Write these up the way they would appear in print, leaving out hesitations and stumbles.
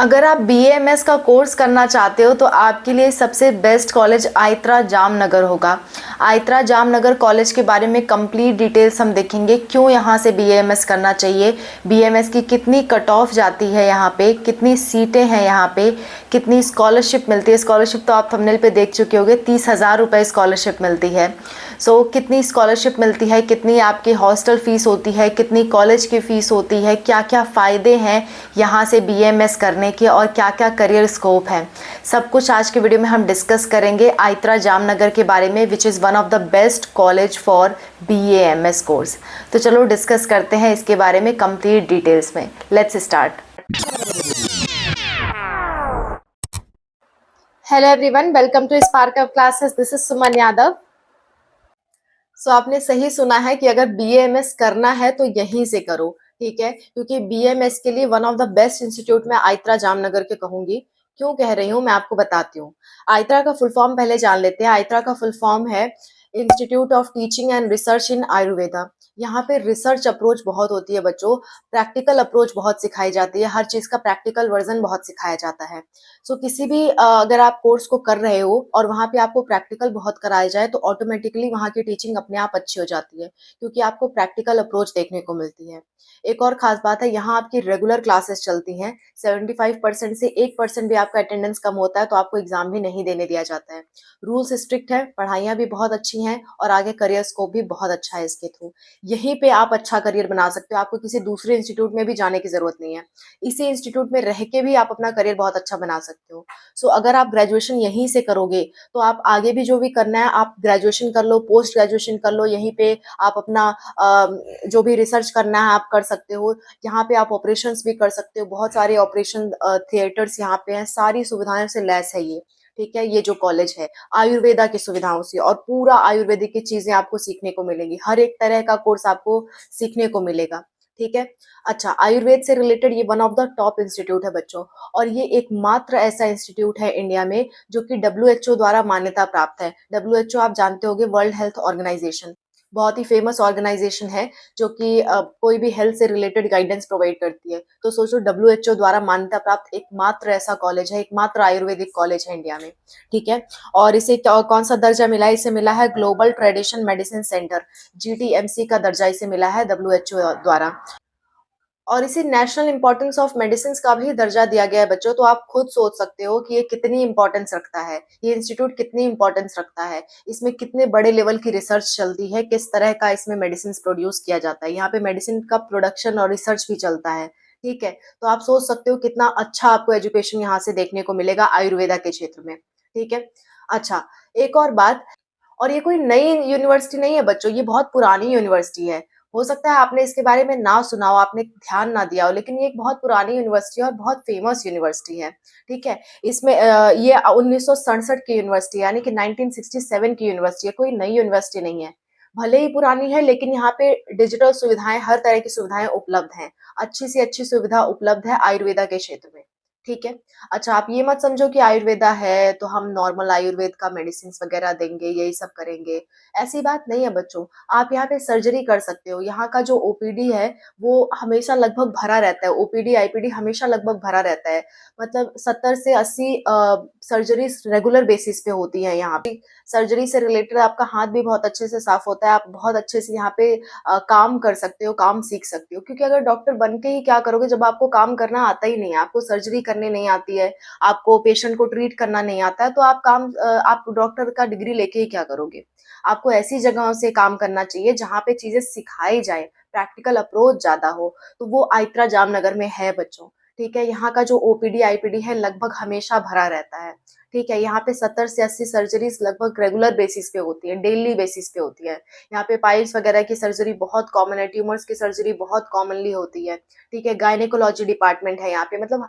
अगर आप बीएएमएस का कोर्स करना चाहते हो तो आपके लिए सबसे बेस्ट कॉलेज आइत्रा जामनगर होगा। आइत्रा जामनगर कॉलेज के बारे में कंप्लीट डिटेल्स हम देखेंगे, क्यों यहाँ से बीएएमएस करना चाहिए, बीएएमएस की कितनी कट ऑफ जाती है, यहाँ पे कितनी सीटें हैं, यहाँ पे कितनी स्कॉलरशिप मिलती है। स्कॉलरशिप तो आप थंबनेल पे देख चुके होंगे, 30,000 रुपये स्कॉलरशिप मिलती है। कितनी स्कॉलरशिप मिलती है, कितनी आपकी हॉस्टल फीस होती है, कितनी कॉलेज की फ़ीस होती है, क्या क्या फ़ायदे हैं यहाँ से बीएमएस करने के और क्या क्या करियर स्कोप है, सब कुछ आज के वीडियो में हम डिस्कस करेंगे आइत्रा जामनगर के बारे में, which is one of the best college for BAMS course. तो चलो डिस्कस करते हैं इसके बारे में कंप्लीट डिटेल्स में। Let's start. Hello everyone, welcome to Spark of Classes. This is Suman Yadav. आपने सही सुना है कि अगर बीएएमएस करना है तो यहीं से करो, ठीक है, क्योंकि बीएमएस के लिए one of the best institute मैं आइत्रा जामनगर के कहूंगी। क्यों कह रही हूँ मैं आपको बताती हूँ। आइत्रा का फुल फॉर्म पहले जान लेते हैं। आइत्रा का फुल फॉर्म है institute of teaching and research इन आयुर्वेदा। यहाँ पे रिसर्च अप्रोच बहुत होती है बच्चों, प्रैक्टिकल अप्रोच बहुत सिखाई जाती है, हर चीज का प्रैक्टिकल वर्जन बहुत सिखाया जाता है। किसी भी अगर आप कोर्स को कर रहे हो और वहाँ पे आपको प्रैक्टिकल बहुत कराया जाए तो ऑटोमेटिकली वहाँ की टीचिंग अपने आप अच्छी हो जाती है, क्योंकि आपको प्रैक्टिकल अप्रोच देखने को मिलती है। एक और खास बात है, यहाँ आपकी रेगुलर क्लासेस चलती हैं। 75% से 1% भी आपका अटेंडेंस कम होता है तो आपको एग्जाम भी नहीं देने दिया जाता है। रूल्स स्ट्रिक्ट है, पढ़ाइयाँ भी बहुत अच्छी हैं और आगे करियर स्कोप भी बहुत अच्छा है इसके थ्रू। यहीं पे आप अच्छा करियर बना सकते हो, आपको किसी दूसरे इंस्टीट्यूट में भी जाने की जरूरत नहीं है। इसी इंस्टीट्यूट में रह के भी आप अपना करियर बहुत अच्छा बना सकते हो। अगर आप ग्रेजुएशन यहीं से करोगे तो आप आगे भी जो भी करना है आप ग्रेजुएशन कर लो, पोस्ट ग्रेजुएशन कर लो, यहीं पे आप अपना जो भी रिसर्च करना है आप कर सकते हो। यहाँ पे आप ऑपरेशंस भी कर सकते हो, बहुत सारे ऑपरेशन थिएटर्स यहाँ पे हैं, सारी सुविधाएं से लैस है ये, ठीक है। ये जो कॉलेज है आयुर्वेदा की सुविधाओं से, और पूरा आयुर्वेदिक की चीजें आपको सीखने को मिलेंगी, हर एक तरह का कोर्स आपको सीखने को मिलेगा, ठीक है। अच्छा, आयुर्वेद से रिलेटेड ये one of the top institute है बच्चों, और ये एकमात्र ऐसा इंस्टीट्यूट है इंडिया में जो कि डब्ल्यूएचओ द्वारा मान्यता प्राप्त है। डब्ल्यूएचओ आप जानते होंगे, वर्ल्ड हेल्थ ऑर्गेनाइजेशन, बहुत ही फेमस ऑर्गेनाइजेशन है जो कि कोई भी हेल्थ से रिलेटेड गाइडेंस प्रोवाइड करती है। तो सोचो, डब्ल्यूएचओ द्वारा मान्यता प्राप्त एकमात्र ऐसा कॉलेज है, एकमात्र आयुर्वेदिक कॉलेज है इंडिया में, ठीक है। और इसे कौन सा दर्जा मिला है? इसे मिला है ग्लोबल ट्रेडिशन मेडिसिन सेंटर, जीटीएमसी का दर्जा इसे मिला है डब्ल्यूएचओ द्वारा। और इसे नेशनल इंपॉर्टेंस ऑफ मेडिसिन का भी दर्जा दिया गया है बच्चों। तो आप खुद सोच सकते हो कि ये कितनी इंपॉर्टेंस रखता है, ये इंस्टीट्यूट कितनी इंपॉर्टेंस रखता है, इसमें कितने बड़े लेवल की रिसर्च चलती है, किस तरह का इसमें मेडिसिन प्रोड्यूस किया जाता है। यहाँ पे मेडिसिन का प्रोडक्शन और रिसर्च भी चलता है, ठीक है। तो आप सोच सकते हो कितना अच्छा आपको एजुकेशन यहाँ से देखने को मिलेगा आयुर्वेदा के क्षेत्र में, ठीक है। अच्छा, एक और बात, और ये कोई नई यूनिवर्सिटी नहीं है बच्चों, ये बहुत पुरानी यूनिवर्सिटी है। हो सकता है आपने इसके बारे में ना सुना हो, आपने ध्यान ना दिया हो, लेकिन ये एक बहुत पुरानी यूनिवर्सिटी है और बहुत फेमस यूनिवर्सिटी है, ठीक है। इसमें ये 1967 की यूनिवर्सिटी यानी कि 1967 की यूनिवर्सिटी है, कोई नई यूनिवर्सिटी नहीं है। भले ही पुरानी है लेकिन यहाँ पे डिजिटल सुविधाएं, हर तरह की सुविधाएं उपलब्ध हैं, अच्छी से अच्छी सुविधा उपलब्ध है आयुर्वेदा के क्षेत्र में, ठीक है। अच्छा, आप ये मत समझो कि आयुर्वेदा है तो हम नॉर्मल आयुर्वेद का मेडिसिन वगैरह देंगे, यही सब करेंगे, ऐसी बात नहीं है बच्चों। आप यहाँ पे सर्जरी कर सकते हो, यहाँ का जो ओपीडी है वो हमेशा लगभग भरा रहता है, ओपीडी आईपीडी हमेशा लगभग भरा रहता है। मतलब 70 से 80 सर्जरी रेगुलर बेसिस पे होती है यहाँ पे। सर्जरी से रिलेटेड आपका हाथ भी बहुत अच्छे से साफ होता है, आप बहुत अच्छे से यहाँ पे काम कर सकते हो, काम सीख सकते हो। क्योंकि अगर डॉक्टर बन के ही क्या करोगे जब आपको काम करना आता ही नहीं है, आपको सर्जरी करने नहीं आती है, आपको पेशेंट को ट्रीट करना नहीं आता है, तो आप डॉक्टर का डिग्री लेके ही क्या करोगे। आपको ऐसी जगहों से काम करना चाहिए जहाँ पे चीजें सिखाई जाए, प्रैक्टिकल अप्रोच ज्यादा हो, तो वो आइत्रा जामनगर में है बच्चों, ठीक है। यहाँ का जो ओपीडी आईपीडी है लगभग हमेशा भरा रहता है, ठीक है। यहाँ पे 70 से 80 सर्जरीज लगभग रेगुलर बेसिस पे होती है, डेली बेसिस पे होती है। यहाँ पे पाइल्स वगैरह की सर्जरी बहुत कॉमन है, ट्यूमर्स की सर्जरी बहुत कॉमनली होती है, ठीक है। गायनेकोलॉजी डिपार्टमेंट है यहाँ पे, मतलब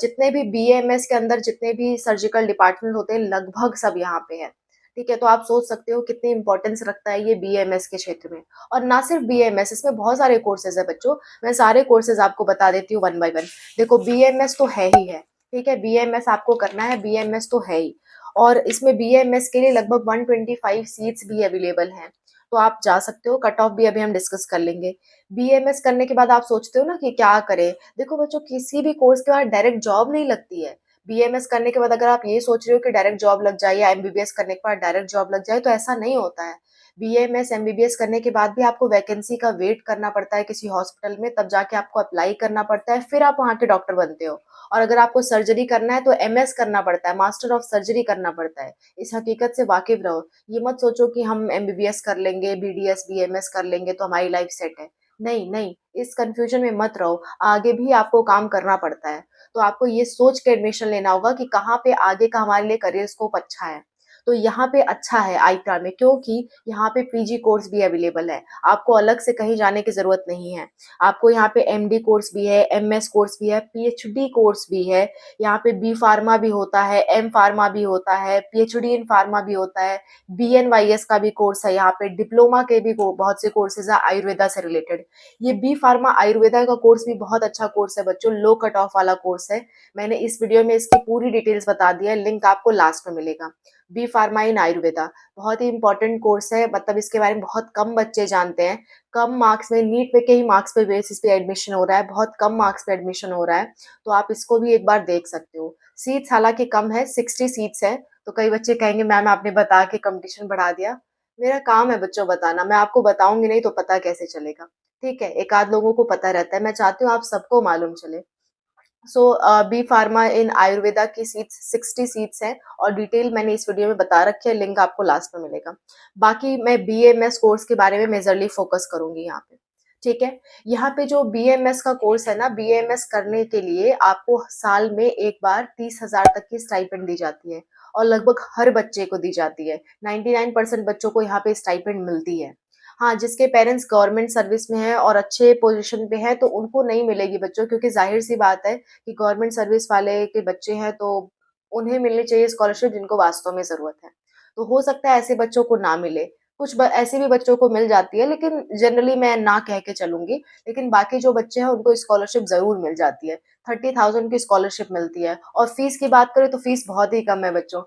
जितने भी बीएमएस के अंदर जितने भी सर्जिकल डिपार्टमेंट होते हैं लगभग सब यहाँ पे है, ठीक है। तो आप सोच सकते हो कितनी इंपॉर्टेंस रखता है ये बीएमएस के क्षेत्र में। और ना सिर्फ बीएमएस, इसमें बहुत सारे कोर्सेज है बच्चों, मैं सारे कोर्सेज आपको बता देती हूँ वन बाय वन। देखो, बीएमएस तो है ही है, ठीक है, बीएमएस आपको करना है, बीएमएस तो है ही। और इसमें बीएमएस के लिए लगभग 125 सीट्स भी अवेलेबल हैं। तो आप जा सकते हो। कट ऑफ भी अभी हम डिस्कस कर लेंगे। बीएमएस करने के बाद आप सोचते हो ना कि क्या करें? देखो बच्चों, किसी भी कोर्स के बाद डायरेक्ट जॉब नहीं लगती है। बीएमएस करने के बाद अगर आप ये सोच रहे हो कि डायरेक्ट जॉब लग जाए या एमबीबीएस करने के बाद डायरेक्ट जॉब लग जाए, तो ऐसा नहीं होता है। बीएमएस एमबीबीएस करने के बाद भी आपको वैकेंसी का वेट करना पड़ता है किसी हॉस्पिटल में, तब जाके आपको अप्लाई करना पड़ता है, फिर आप वहाँ के डॉक्टर बनते हो। और अगर आपको सर्जरी करना है तो एमएस करना पड़ता है, मास्टर ऑफ सर्जरी करना पड़ता है। इस हकीकत से वाकिफ रहो। ये मत सोचो कि हम एमबीबीएस कर लेंगे, बीडीएस बीएमएस कर लेंगे तो हमारी लाइफ सेट है। नहीं नहीं, इस कंफ्यूजन में मत रहो। आगे भी आपको काम करना पड़ता है। तो आपको ये सोच के एडमिशन लेना होगा कि कहाँ पे आगे का हमारे लिए करियर स्कोप अच्छा है। तो यहाँ पे अच्छा है आईक्रा में, क्योंकि यहाँ पे पीजी कोर्स भी अवेलेबल है। आपको अलग से कहीं जाने की जरूरत नहीं है। आपको यहाँ पे एमडी कोर्स भी है, एमएस कोर्स भी है, पीएचडी कोर्स भी है। यहाँ पे बी फार्मा भी होता है, एम फार्मा भी होता है, पीएचडी इन फार्मा भी होता है, बीएनवाईएस का भी कोर्स है। यहाँ पे डिप्लोमा के भी बहुत से कोर्सेज है आयुर्वेदा से रिलेटेड। ये बी फार्मा आयुर्वेदा का कोर्स भी बहुत अच्छा कोर्स है बच्चों, लो कट ऑफ वाला कोर्स है। मैंने इस वीडियो में इसकी पूरी डिटेल्स बता दी है, लिंक आपको लास्ट में मिलेगा। बी फार्मा इन आयुर्वेदा बहुत ही इंपॉर्टेंट कोर्स है, मतलब इसके बारे में बहुत कम बच्चे जानते हैं। कम मार्क्स में, नीट पे के ही मार्क्स पे बेसिस पे एडमिशन हो रहा है, बहुत कम मार्क्स पे एडमिशन हो रहा है। तो आप इसको भी एक बार देख सकते हो। सीट्स हालांकि कम है, 60 सीट्स है। तो कई बच्चे कहेंगे मैम आपने बता के कंपटीशन बढ़ा दिया। मेरा काम है बच्चों बताना, मैं आपको बताऊंगी नहीं तो पता कैसे चलेगा? ठीक है, एक आध लोगों को पता रहता है, मैं चाहती हूँ आप सबको मालूम चले। सो बी फार्मा इन आयुर्वेदा की सीट्स 60 सीट्स हैं, और डिटेल मैंने इस वीडियो में बता रखी है, लिंक आपको लास्ट में मिलेगा। बाकी मैं बीएमएस कोर्स के बारे में मेजरली फोकस करूंगी यहाँ पे। ठीक है, यहाँ पे जो बीएमएस का कोर्स है ना, बीएमएस करने के लिए आपको साल में एक बार 30,000 तक की स्टाइपेंड दी जाती है, और लगभग हर बच्चे को दी जाती है। 99% बच्चों को यहाँ पे स्टाइपेंड मिलती है। हाँ, जिसके पेरेंट्स गवर्नमेंट सर्विस में हैं और अच्छे पोजीशन पे हैं तो उनको नहीं मिलेगी बच्चों, क्योंकि जाहिर सी बात है कि गवर्नमेंट सर्विस वाले के बच्चे हैं तो उन्हें मिलनी चाहिए स्कॉलरशिप जिनको वास्तव में जरूरत है। तो हो सकता है ऐसे बच्चों को ना मिले, ऐसे भी बच्चों को मिल जाती है, लेकिन जनरली मैं ना कह के चलूंगी। लेकिन बाकी जो बच्चे हैं उनको स्कॉलरशिप जरूर मिल जाती है। 30,000 की स्कॉलरशिप मिलती है। और फीस की बात करें तो फीस बहुत ही कम है बच्चों।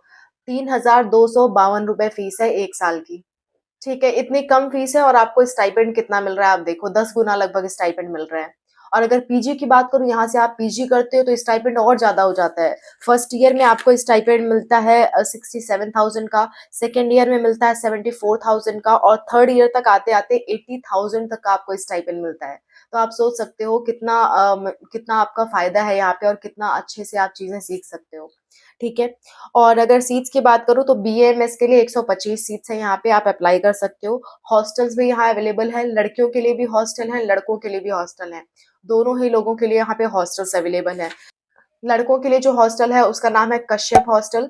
3,252 रुपए फीस है एक साल की। ठीक है, इतनी कम फीस है और आपको स्टाइपेंड कितना मिल रहा है आप देखो, 10 गुना लगभग स्टाइपेंड मिल रहा है। और अगर पीजी की बात करूं, यहाँ से आप पीजी करते हो तो स्टाइपेंड और ज्यादा हो जाता है। फर्स्ट ईयर में आपको स्टाइपेंड मिलता है 67,000 का, सेकेंड ईयर में मिलता है 74,000 का, और थर्ड ईयर तक आते आते 80,000 तक का आपको स्टाइपेंड मिलता है। तो आप सोच सकते हो कितना कितना आपका फायदा है यहाँ पे, और कितना अच्छे से आप चीजें सीख सकते हो। ठीक है, और अगर सीट्स की बात करूँ तो बीएमएस के लिए 125 सीट्स हैं, यहाँ पे आप अप्लाई कर सकते हो। हॉस्टल्स भी यहाँ अवेलेबल है, लड़कियों के लिए भी हॉस्टल है, लड़कों के लिए भी हॉस्टल है। दोनों ही लोगों के लिए यहाँ पे हॉस्टल्स अवेलेबल है। लड़कों के लिए जो हॉस्टल है उसका नाम है कश्यप हॉस्टल,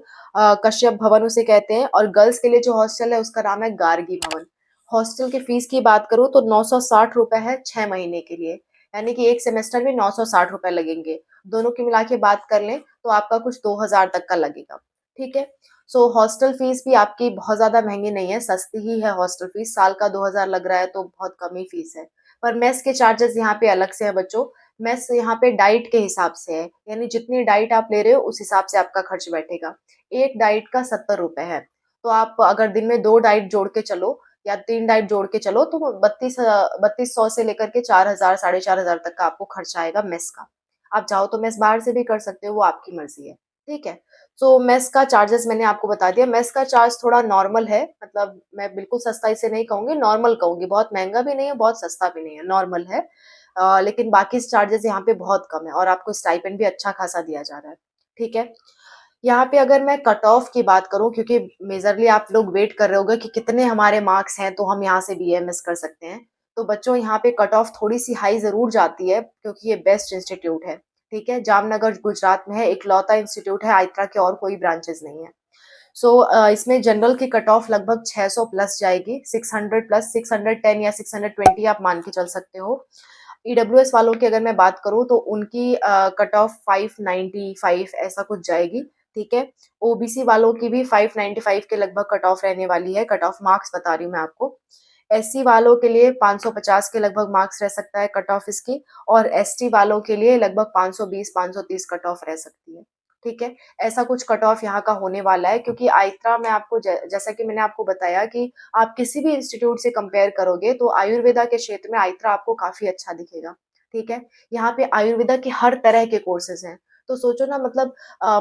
कश्यप भवन उसे कहते हैं, और गर्ल्स के लिए जो हॉस्टल है उसका नाम है गार्गी भवन। हॉस्टल की फीस की बात करूँ तो 960 रुपए है 6 महीने के लिए, यानी कि एक सेमेस्टर में 960 रुपए लगेंगे। दोनों की मिला के बात कर लें तो आपका कुछ 2,000 तक का लगेगा। ठीक है, सो हॉस्टल फीस भी आपकी बहुत ज्यादा महंगी नहीं है, सस्ती ही है हॉस्टल फीस। साल का 2,000 लग रहा है तो बहुत कम ही फीस है। पर मेस के चार्जेस यहाँ पे अलग से है बच्चों। मेस यहाँ पे डाइट के हिसाब से है, यानी जितनी डाइट आप ले रहे हो उस हिसाब से आपका खर्च बैठेगा। एक डाइट का 70 रुपए है। तो आप अगर दिन में 2 डाइट जोड़ के चलो या 3 डाइट जोड़ के चलो तो 3200 से लेकर के 4,000 4,500 तक का आपको खर्चा आएगा मेस का। आप चाहो तो मेस बाहर से भी कर सकते हो, वो आपकी मर्जी है। ठीक है, तो मेस का चार्जेस मैंने आपको बता दिया। मेस का चार्ज थोड़ा नॉर्मल है, मतलब मैं बिल्कुल सस्ता इसे नहीं कहूंगी, नॉर्मल कहूंगी। बहुत महंगा भी नहीं है, बहुत सस्ता भी नहीं है, नॉर्मल है। लेकिन बाकी चार्जेस यहाँ पे बहुत कम है और आपको स्टाइपेंड भी अच्छा खासा दिया जा रहा है। ठीक है, यहाँ पे अगर मैं कट ऑफ की बात करूं, क्योंकि मेजरली आप लोग वेट कर रहे होगे कि कितने हमारे मार्क्स हैं तो हम यहाँ से बीएमएस कर सकते हैं। तो बच्चों यहाँ पे कट ऑफ थोड़ी सी हाई जरूर जाती है, क्योंकि ये बेस्ट इंस्टीट्यूट है। ठीक है, जामनगर गुजरात में है, इकलौता इंस्टीट्यूट है, आइत्रा के और कोई ब्रांचेस नहीं है। सो इसमें जनरल की कट ऑफ लगभग 600 प्लस जाएगी, 600 प्लस, 610 या 620 आप मान के चल सकते हो। ईडब्ल्यूएस वालों की अगर मैं बात करूं तो उनकी कट ऑफ 595 ऐसा कुछ जाएगी। ठीक है, ओबीसी वालों की भी 595 के लगभग कट ऑफ रहने वाली है, कट ऑफ मार्क्स बता रही हूँ मैं आपको। एससी वालों के लिए 550 के लगभग मार्क्स रह सकता है कट ऑफ इसकी, और एसटी वालों के लिए लगभग 520 530 कट ऑफ रह सकती है। ठीक है? ऐसा कुछ कट ऑफ यहाँ का होने वाला है, क्योंकि आइत्रा में आपको जैसा कि मैंने आपको बताया कि आप किसी भी इंस्टीट्यूट से कंपेयर करोगे तो आयुर्वेदा के क्षेत्र में आइत्रा आपको काफ़ी अच्छा दिखेगा, ठीक है? यहाँ पे आयुर्वेदा के हर तरह के कोर्सेज़ हैं। तो सोचो ना, मतलब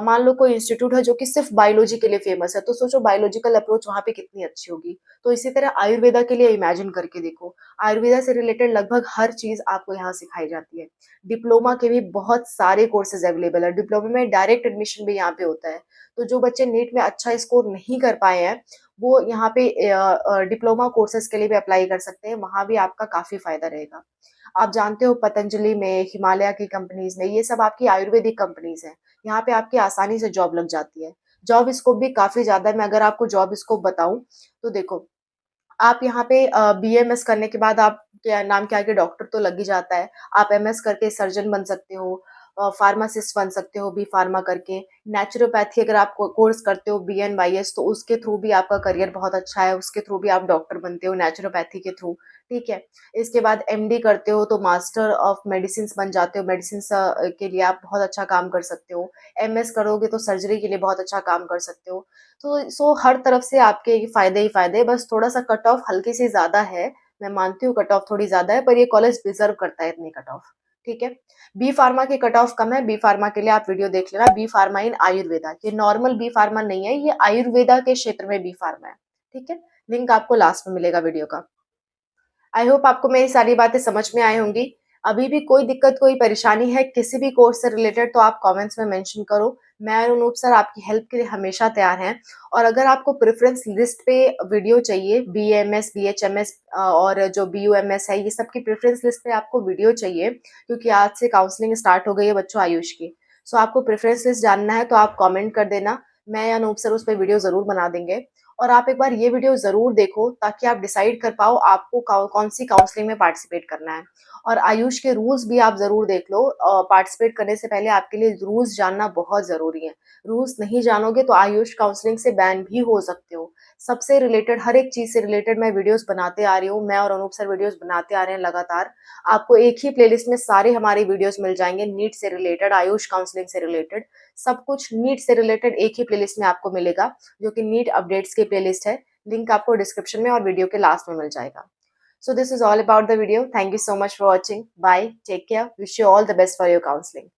मान लो कोई इंस्टीट्यूट है जो कि सिर्फ़ बायोलॉजी के लिए फ़ेमस है, तो सोचो बायोलॉजिकल अप्रोच वहाँ पे कितनी अच्छी होगी। तो इसी तरह आयुर्वेदा के लिए इमेजिन करके देखो, आयुर्वेदा से रिलेटेड लगभग हर चीज़ आपको यहाँ सिखाई जाती है। डिप्लोमा के भी बहुत सारे कोर्सेज़ अवेलेबल है, डिप्लोमा में डायरेक्ट एडमिशन भी यहाँ पे होता है। तो जो बच्चे नीट में अच्छा स्कोर नहीं कर पाए हैं, वो यहाँ पे डिप्लोमा कोर्सेज़ के लिए भी अप्लाई कर सकते हैं, वहाँ भी आपका काफ़ी फ़ायदा रहेगा। आप जानते हो पतंजलि में, हिमालय की कंपनीज़ में, ये सब आपकी आयुर्वेदिक कंपनीज़ हैं। यहाँ पे आपकी आसानी से जॉब लग जाती है। जॉब स्कोप भी काफ़ी ज़्यादा है, मैं अगर आपको जॉब स्कोप बताऊँ, तो देखो, आप यहाँ पे बीएमएस करने के बाद आप क्या नाम के आगे डॉक्टर तो लग ही जाता है। आप एमएस करके सर्जन बन सकते हो, फार्मासिस्ट बन सकते हो बी फार्मा करके। नेचुरोपैथी अगर आप कोर्स करते हो बीएनवाईएस, तो उसके थ्रू भी आपका करियर बहुत अच्छा है, उसके थ्रू भी आप डॉक्टर बनते हो नेचुरोपैथी के थ्रू, ठीक है? इसके बाद एमडी करते हो तो मास्टर ऑफ मेडिसिन्स बन जाते हो, मेडिसिन्स के लिए आप बहुत अच्छा काम कर सकते हो। एमएस करोगे तो सर्जरी के लिए बहुत अच्छा काम कर सकते हो। तो हर तरफ से आपके फ़ायदे ही फ़ायदे हैं, बस थोड़ा-सा कट ऑफ हल्की-सी ज़्यादा है। मैं मानती हूँ कट ऑफ थोड़ी ज़्यादा है, पर ये कॉलेज डिज़र्व करता है इतनी कट ऑफ, ठीक है? बी फार्मा की कट ऑफ कम है, बी फार्मा के लिए आप वीडियो देख लेना, बी फार्मा इन आयुर्वेदा। ये नॉर्मल बी फार्मा नहीं है, ये आयुर्वेदा के क्षेत्र में बी फार्मा है, ठीक है? लिंक आपको लास्ट में मिलेगा वीडियो का। आई होप आपको मेरी सारी बातें समझ में आई होंगी। अभी भी कोई दिक्कत, कोई परेशानी है किसी भी कोर्स से रिलेटेड, तो आप कमेंट्स में मेंशन करो। मैं और अनूप सर आपकी हेल्प के लिए हमेशा तैयार हैं। और अगर आपको प्रेफ़रेंस लिस्ट पे वीडियो चाहिए, बीएमएस, बीएचएमएस और जो बीयूएमएस है, ये सब की प्रेफ़रेंस लिस्ट पे आपको वीडियो चाहिए, क्योंकि आज से काउंसलिंग स्टार्ट हो गई है बच्चों आयुष की। सो आपको प्रेफ़रेंस लिस्ट जानना है तो आप कमेंट कर देना। मैं या अनूप सर उस पे वीडियो ज़रूर बना देंगे। और आप एक बार ये वीडियो ज़रूर देखो, ताकि आप डिसाइड कर पाओ आपको कौन-सी काउंसलिंग में पार्टिसिपेट करना है। और आयुष के रूल्स भी आप ज़रूर देख लो। पार्टिसिपेट करने से पहले आपके लिए रूल्स जानना बहुत ज़रूरी है। रूल्स नहीं जानोगे तो आयुष काउंसलिंग से बैन भी हो सकते हो। सबसे रिलेटेड, हर एक चीज़ से रिलेटेड मैं वीडियोज़ बनाते आ रही हूँ। मैं और अनूप सर वीडियोज़ बनाते आ रहे हैं लगातार। आपको एक ही प्लेलिस्ट में सारे हमारे वीडियोज़ मिल जाएँगे, नीट से रिलेटेड, आयुष काउंसलिंग से रिलेटेड, सब कुछ नीट से रिलेटेड एक ही प्लेलिस्ट में आपको मिलेगा, जो कि नीट अपडेट्स की प्लेलिस्ट है। लिंक आपको डिस्क्रिप्शन में और वीडियो के लास्ट में मिल जाएगा। So this is all about the video. Thank you so much for watching. Bye. Take care. Wish you all the best for your counseling.